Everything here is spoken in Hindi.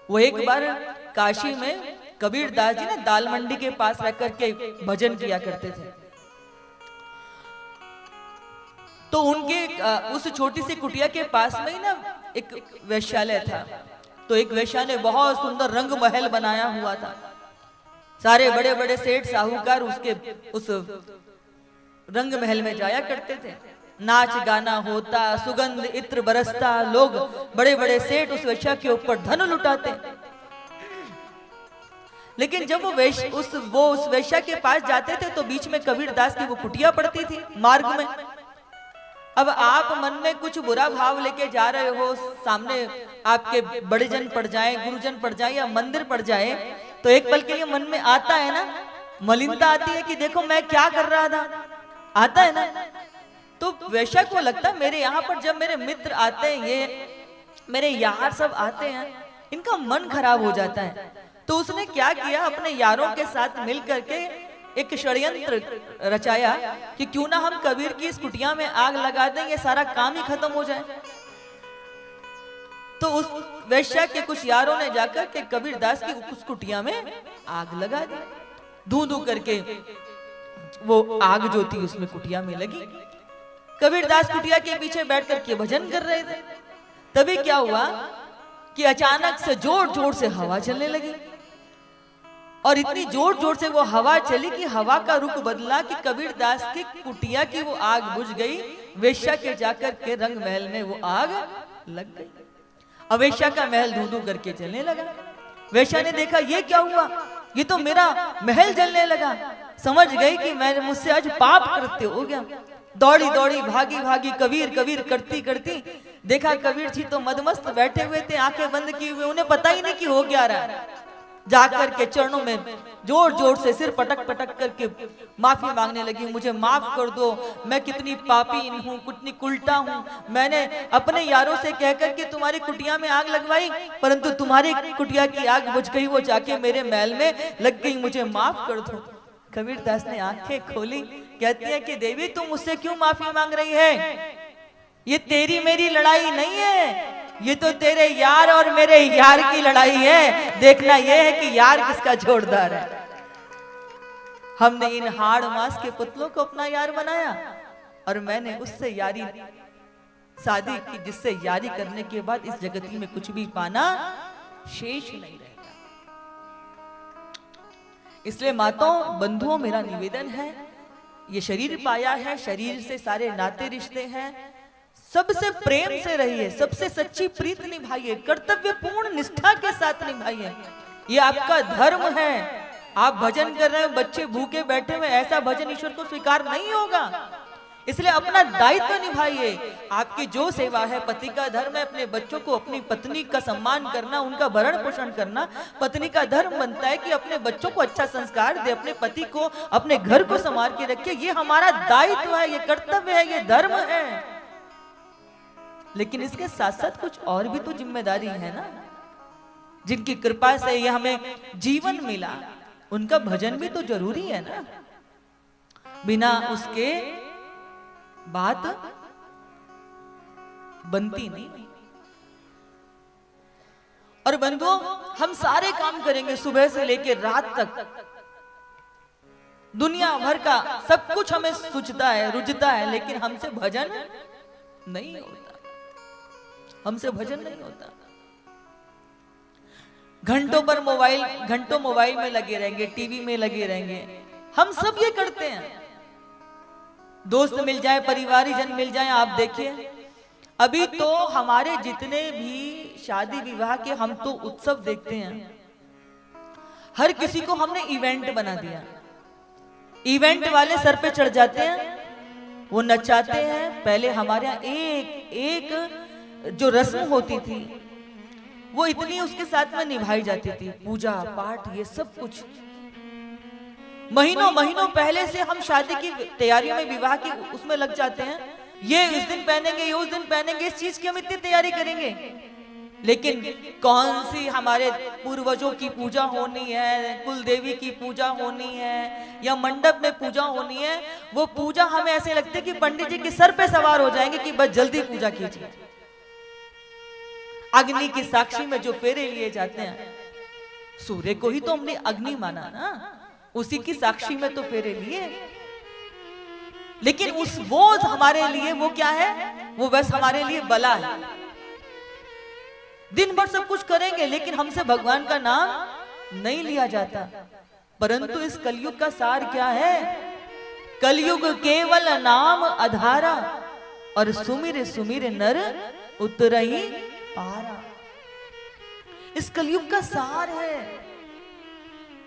वो एक बार काशी में कबीर दास जी ना दाल मंडी के पास रह करके भजन किया करते थे। तो उनके उस छोटी सी कुटिया के पास में ही ना एक वैश्यालय था। तो एक वैश्यालय बहुत सुंदर रंग महल बनाया हुआ था। सारे बड़े बड़े सेठ साहूकार उसके उस रंग महल में जाया करते थे। नाच गाना होता, सुगंध इत्र बरसता, लोग बड़े बड़े सेठ उस वैश्या के ऊपर धन लुटाते। लेकिन जब वो उस वैश्या के पास जाते थे तो बीच में कबीर दास की वो कुटिया पड़ती थी मार्ग में। अब आप मन में कुछ बुरा भाव लेके जा रहे हो, सामने आपके बड़े जन पड़ जाए, गुरुजन पड़ जाए या मंदिर पड़ जाए, तो एक पल के लिए मन में आता है ना, मलिनता आती है कि देखो मैं क्या कर रहा था, आता है ना। तो वैश्या को लगता मेरे यहाँ पर जब मेरे मित्र आते हैं, ये मेरे यार सब आते हैं, इनका मन खराब हो जाता है। तो उसने क्या किया, अपने यारों के साथ मिल करके एक षड्यंत्र रचाया कि क्यों ना हम कबीर की इस कुटिया में आग लगा दें, ये सारा काम ही खत्म हो जाए। तो उस वैश्या के कुछ यारों ने जाकर के कबीर दास की उस कुटिया में आग लगा दी। धू धू करके वो आग जो थी उसमें कुटिया में लगी। कबीर दास कुटिया के पीछे बैठ करके भजन कर रहे थे। तभी क्या हुआ कि अचानक से जोर जोर से हवा चलने लगी, और इतनी जोर जोर से वो हवा चली कि हवा का रुख बदला कि कबीर दास की कुटिया की वो आग बुझ गई। वेश्या के जाकर के रंग महल में वो आग लग गई। अब वेश्या का महल धू धू करके जलने लगा। वेश्या ने देखा ये क्या हुआ, ये तो मेरा महल जलने लगा। समझ गई कि मैंने मुझसे आज पाप कृत्य हो गया। दौड़ी दौड़ी भागी भागी कबीर कबीर करती करती देखा कबीर जी तो मदमस्त बैठे हुए थे, आंखें बंद किए हुए, उन्हें पता ही नहीं कि हो क्या रहा है। जाकर के चरणों में जोर जोर से सिर पटक पटक करके माफी मांगने लगी, मुझे माफ कर दो, मैं कितनी पापी हूँ, कितनी उल्टा हूँ। मैंने अपने यारों से कहकर के तुम्हारी कुटिया में आग लगवाई, परंतु तुम्हारी कुटिया की आग बुझ गई, वो जाके मेरे महल में लग गई, मुझे माफ कर दो। कबीर दास ने आंखें खोली, कहती है कि देवी तुम मुझसे क्यों माफी मांग रही है, ये तेरी मेरी लड़ाई नहीं है, ये तो तेरे यार और मेरे यार की लड़ाई है। देखना यह है कि यार किसका जोरदार है। हमने इन हाड़ मास के पुतलों को अपना यार बनाया और मैंने उससे यारी शादी की जिससे यारी करने के बाद इस जगती में कुछ भी पाना शेष नहीं रहेगा। इसलिए माताओं बंधुओं मेरा निवेदन है, ये शरीर पाया है, शरीर से सारे नाते रिश्ते हैं, सबसे प्रेम से रहिए, सबसे सच्ची प्रीत निभाइए, कर्तव्य पूर्ण निष्ठा के साथ निभाइए। ये आपका धर्म है। आप भजन कर रहे हैं, बच्चे भूखे बैठे हुए, ऐसा भजन ईश्वर को स्वीकार नहीं होगा। इसलिए अपना दायित्व निभाइए। आपकी जो सेवा है, पति का धर्म है अपने बच्चों को, अपनी पत्नी का सम्मान करना, उनका भरण पोषण करना। पत्नी का धर्म बनता है कि अपने बच्चों को अच्छा संस्कार दे, अपने पति को, अपने घर को संभाल के रखे। ये हमारा दायित्व है, ये कर्तव्य है, ये धर्म है। लेकिन इसके साथ साथ कुछ और भी तो जिम्मेदारी है ना। जिनकी कृपा से ये हमें जीवन मिला, उनका भजन भी तो जरूरी है ना। बिना उसके बात बनती नहीं। और बंधुओं हम सारे काम करेंगे सुबह से लेकर रात तक, दुनिया भर का सब कुछ हमें सूझता है, रुझता है, लेकिन हमसे भजन नहीं होता, हमसे भजन नहीं होता। घंटों मोबाइल में लगे रहेंगे, टीवी में लगे रहेंगे। हम सब ये करते हैं। दोस्त मिल जाए, परिवारीजन मिल जाए, आप देखिए अभी तो हमारे जितने भी शादी विवाह के हम तो उत्सव देखते हैं, हर किसी को हमने इवेंट बना दिया। इवेंट वाले सर पे चढ़ जाते हैं, वो नचाते हैं। पहले हमारे यहाँ एक एक जो रस्म होती थी वो इतनी उसके साथ में निभाई जाती थी, पूजा पाठ ये सब कुछ। महीनों महीनों पहले से हम शादी की तैयारी में, विवाह की उसमें लग जाते हैं। ये इस दिन पहनेंगे, ये उस दिन पहनेंगे, इस चीज की हम इतनी तैयारी करेंगे। लेकिन कौन सी हमारे पूर्वजों की पूजा होनी है, कुल देवी की पूजा होनी है, या मंडप में पूजा होनी है, वो पूजा हमें ऐसे लगते कि पंडित जी के सर पे सवार हो जाएंगे कि बस जल्दी पूजा कीजिए। अग्नि की साक्षी में जो फेरे लिए जाते हैं, सूर्य को ही तो हमने अग्नि माना ना, उसी की साक्षी में तो फेरे लिए। लेकिन वो हमारे लिए वो क्या है, वो बस हमारे लिए बला है। दिन भर सब कुछ करेंगे लेकिन हमसे भगवान का नाम नहीं लिया जाता। परंतु इस कलयुग का सार क्या है? कलयुग केवल नाम आधारा, और सुमिर सुमिर नर उतरहि पारा। इस कलयुग का सार है।